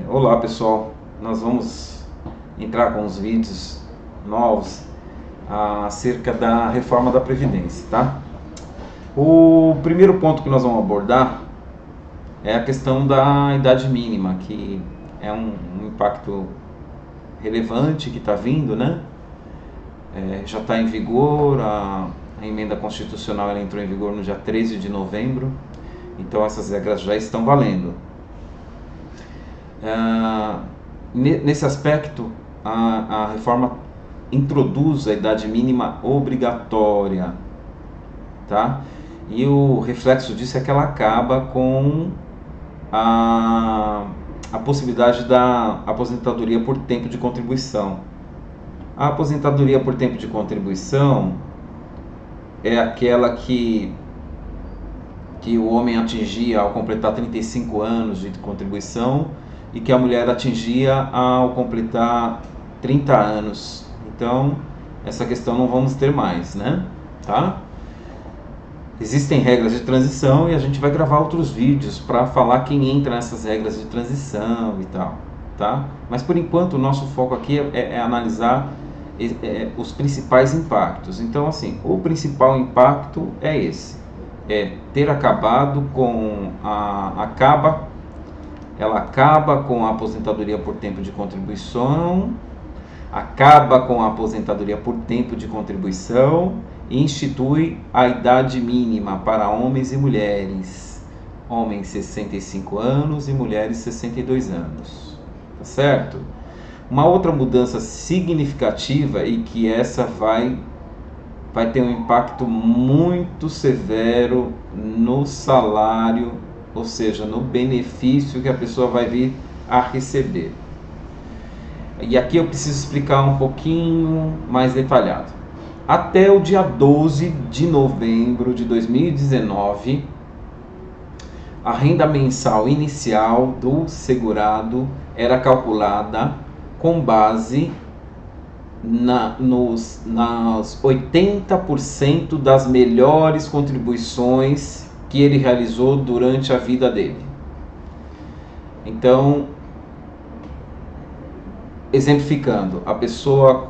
Olá pessoal, nós vamos entrar com os vídeos novos acerca da reforma da Previdência, tá? O primeiro ponto que nós vamos abordar é a questão da idade mínima, que é um impacto relevante que está vindo, né? Já está em vigor, a emenda constitucional ela entrou em vigor no dia 13 de novembro, então essas regras já estão valendo. Nesse aspecto, a reforma introduz a idade mínima obrigatória, tá? E o reflexo disso é que ela acaba com a possibilidade da aposentadoria por tempo de contribuição. A aposentadoria por tempo de contribuição é aquela que o homem atingia ao completar 35 anos de contribuição e que a mulher atingia ao completar 30 anos. Então, essa questão não vamos ter mais, né? Tá? Existem regras de transição e a gente vai gravar outros vídeos para falar quem entra nessas regras de transição e tal, tá? Mas por enquanto o nosso foco aqui é analisar os principais impactos. Então, assim, o principal impacto é esse: é ter acabado com ela acaba com a aposentadoria por tempo de contribuição, acaba com a aposentadoria por tempo de contribuição e institui a idade mínima para homens e mulheres. Homens 65 anos e mulheres 62 anos. Tá certo? Uma outra mudança significativa e que essa vai ter um impacto muito severo no salário, ou seja, no benefício que a pessoa vai vir a receber. E aqui eu preciso explicar um pouquinho mais detalhado. Até o dia 12 de novembro de 2019, a renda mensal inicial do segurado era calculada com base nas 80% das melhores contribuições que ele realizou durante a vida dele. Então, exemplificando, a pessoa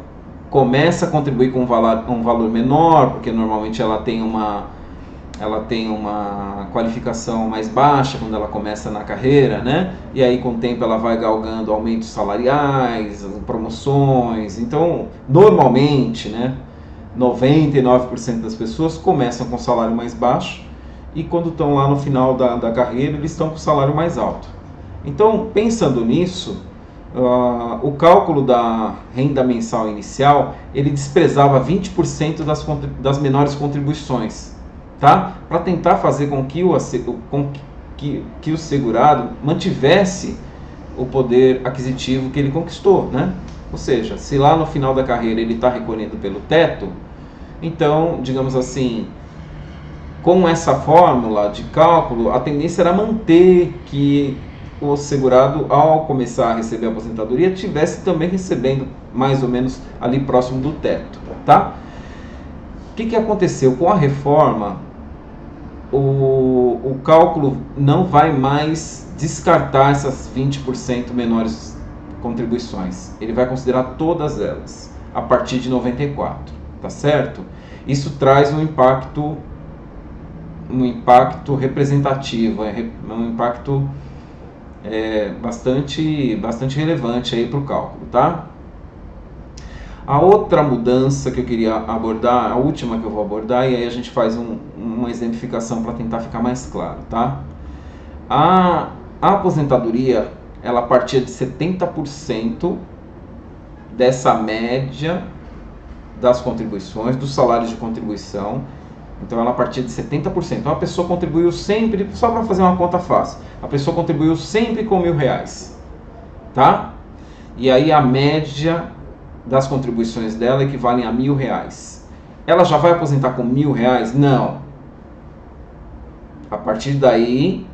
começa a contribuir com um valor menor, porque normalmente ela tem uma qualificação mais baixa quando ela começa na carreira, né? E aí com o tempo ela vai galgando aumentos salariais, promoções. Então, normalmente, né, 99% das pessoas começam com salário mais baixo e quando estão lá no final da carreira, eles estão com salário mais alto. Então, pensando nisso, o cálculo da renda mensal inicial, ele desprezava 20% das menores contribuições, tá? Para tentar fazer com que o segurado mantivesse o poder aquisitivo que ele conquistou, né? Ou seja, se lá no final da carreira ele está recolhendo pelo teto, então, digamos assim, com essa fórmula de cálculo, a tendência era manter que o segurado, ao começar a receber a aposentadoria, tivesse também recebendo mais ou menos ali próximo do teto, tá? O que aconteceu? Com a reforma, o cálculo não vai mais descartar essas 20% menores contribuições. Ele vai considerar todas elas a partir de 94, tá certo? Isso traz um impacto representativo, um impacto bastante relevante aí para o cálculo, tá? A outra mudança que eu queria abordar, a última que eu vou abordar, e aí a gente faz uma exemplificação para tentar ficar mais claro, tá? A aposentadoria, ela partia de 70% dessa média das contribuições, dos salários de contribuição. Então ela partia de 70%. Então a pessoa contribuiu sempre, só para fazer uma conta fácil, a pessoa contribuiu sempre com R$1.000, tá? E aí a média das contribuições dela equivalem a R$1.000. Ela já vai aposentar com R$1.000? Não. A partir daí,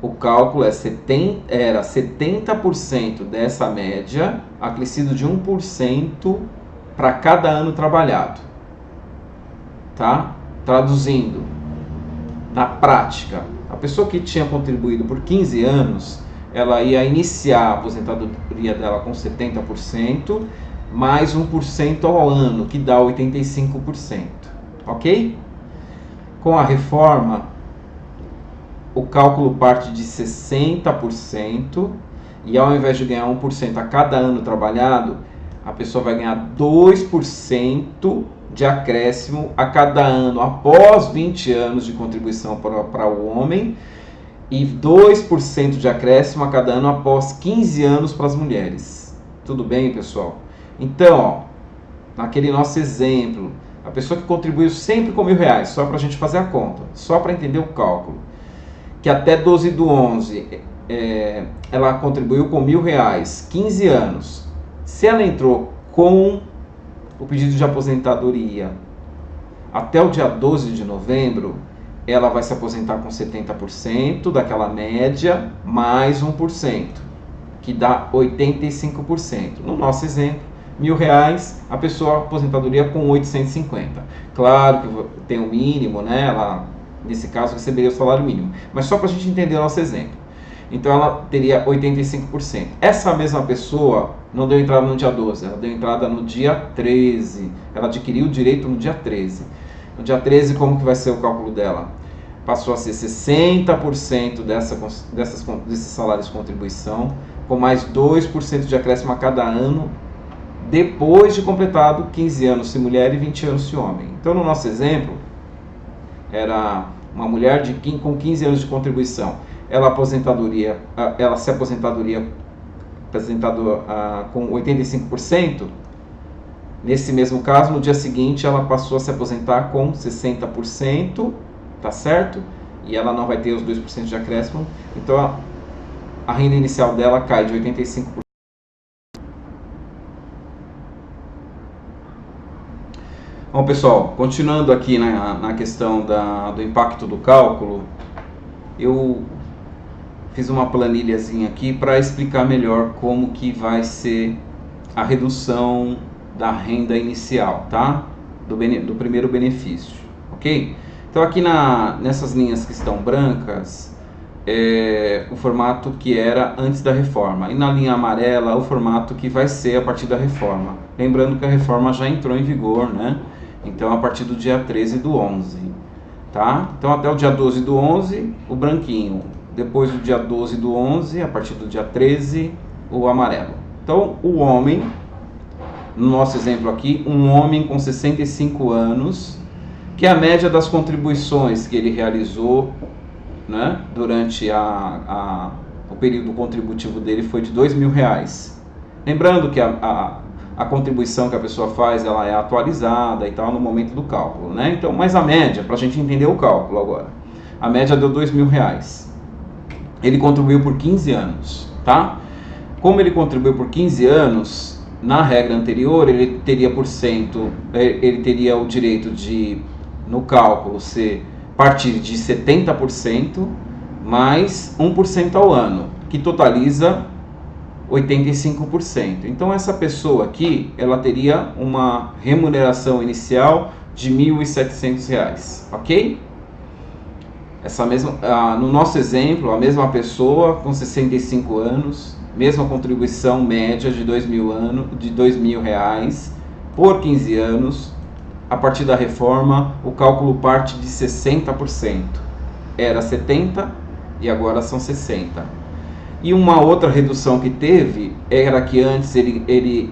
o cálculo era 70% dessa média, acrescido de 1% para cada ano trabalhado, tá? Traduzindo, na prática, a pessoa que tinha contribuído por 15 anos, ela ia iniciar a aposentadoria dela com 70%, mais 1% ao ano, que dá 85%, ok? Com a reforma, o cálculo parte de 60%, e ao invés de ganhar 1% a cada ano trabalhado, a pessoa vai ganhar 2% de acréscimo a cada ano após 20 anos de contribuição para o homem, e 2% de acréscimo a cada ano após 15 anos para as mulheres. Tudo bem, pessoal? Então, ó, naquele nosso exemplo, a pessoa que contribuiu sempre com R$1.000, só para a gente fazer a conta, só para entender o cálculo, que até 12/11 ela contribuiu com R$1.000, 15 anos. Se ela entrou com o pedido de aposentadoria até o dia 12 de novembro, ela vai se aposentar com 70% daquela média, mais 1%, que dá 85%. No nosso exemplo, R$1.000, a pessoa aposentadoria com 850. Claro que tem o mínimo, né? Ela, nesse caso, receberia o salário mínimo. Mas só para a gente entender o nosso exemplo. Então, ela teria 85%. Essa mesma pessoa não deu entrada no dia 12, ela deu entrada no dia 13. Ela adquiriu o direito no dia 13. No dia 13, como que vai ser o cálculo dela? Passou a ser 60% desses salários de contribuição, com mais 2% de acréscimo a cada ano, depois de completado 15 anos se mulher e 20 anos se homem. Então, no nosso exemplo, era uma mulher com 15 anos de contribuição. Ela se aposentadoria com 85%. Nesse mesmo caso, no dia seguinte, ela passou a se aposentar com 60%, tá certo? E ela não vai ter os 2% de acréscimo. Então, a renda inicial dela cai de 85%. Bom, pessoal, continuando aqui na questão do impacto do cálculo, eu fiz uma planilhazinha aqui para explicar melhor como que vai ser a redução da renda inicial, tá? Do primeiro benefício, ok? Então aqui nessas linhas que estão brancas, o formato que era antes da reforma, e na linha amarela o formato que vai ser a partir da reforma. Lembrando que a reforma já entrou em vigor, né? Então a partir do dia 13/11, tá? Então até o dia 12/11 o branquinho, depois do dia 12/11, a partir do dia 13, o amarelo. Então o homem, no nosso exemplo aqui, um homem com 65 anos, que a média das contribuições que ele realizou, né, durante o período contributivo dele foi de R$2.000. Lembrando que a contribuição que a pessoa faz, ela é atualizada e tal no momento do cálculo, né? Então, mas a média, para a gente entender o cálculo agora, a média deu R$2.000. Ele contribuiu por 15 anos, tá? Como ele contribuiu por 15 anos, na regra anterior, ele teria o direito de, no cálculo, partir de 70% mais 1% ao ano, que totaliza 85%. Então essa pessoa aqui, ela teria uma remuneração inicial de R$1.700, ok? No nosso exemplo, a mesma pessoa com 65 anos, mesma contribuição média de R$2.000 por 15 anos. A partir da reforma, o cálculo parte de 60%. Era 70% e agora são 60%. E uma outra redução que teve era que antes ele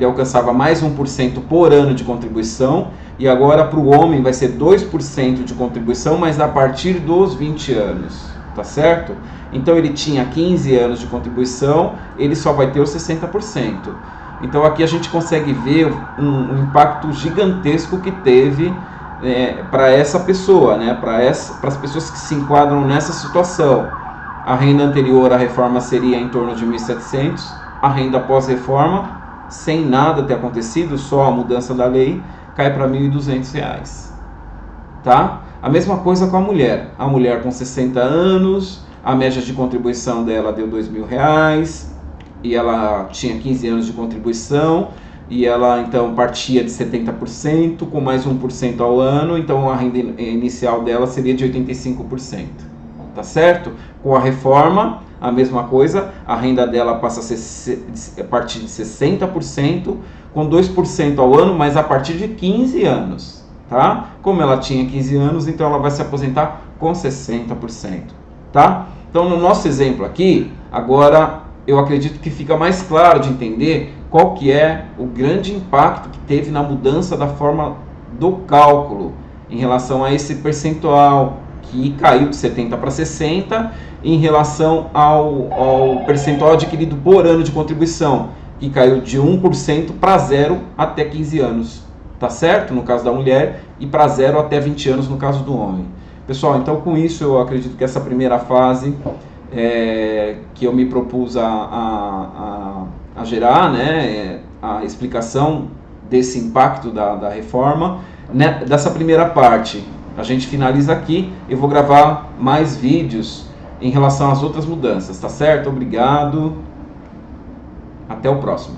alcançava mais 1% por ano de contribuição, e agora para o homem vai ser 2% de contribuição, mas a partir dos 20 anos, tá certo? Então ele tinha 15 anos de contribuição, ele só vai ter os 60%. Então aqui a gente consegue ver um impacto gigantesco que teve para essa pessoa, né? Para as pessoas que se enquadram nessa situação. A renda anterior à reforma seria em torno de 1.700, a renda pós-reforma, sem nada ter acontecido, só a mudança da lei, cai para R$1.200, tá? A mesma coisa com a mulher com 60 anos, a média de contribuição dela deu R$2.000, e ela tinha 15 anos de contribuição, e ela então partia de 70% com mais 1% ao ano, então a renda inicial dela seria de 85%, tá certo? Com a reforma, a mesma coisa, a renda dela passa a partir de 60%, com 2% ao ano, mas a partir de 15 anos, tá? Como ela tinha 15 anos, então ela vai se aposentar com 60%, tá? Então, no nosso exemplo aqui, agora eu acredito que fica mais claro de entender qual que é o grande impacto que teve na mudança da forma do cálculo em relação a esse percentual que caiu de 70 para 60 em relação ao percentual adquirido por ano de contribuição, que caiu de 1% para 0 até 15 anos, tá certo? No caso da mulher, e para 0 até 20 anos no caso do homem. Pessoal, então com isso eu acredito que essa primeira fase que eu me propus a gerar, né, a explicação desse impacto da reforma, né, dessa primeira parte a gente finaliza aqui. Eu vou gravar mais vídeos em relação às outras mudanças, tá certo? Obrigado, até o próximo.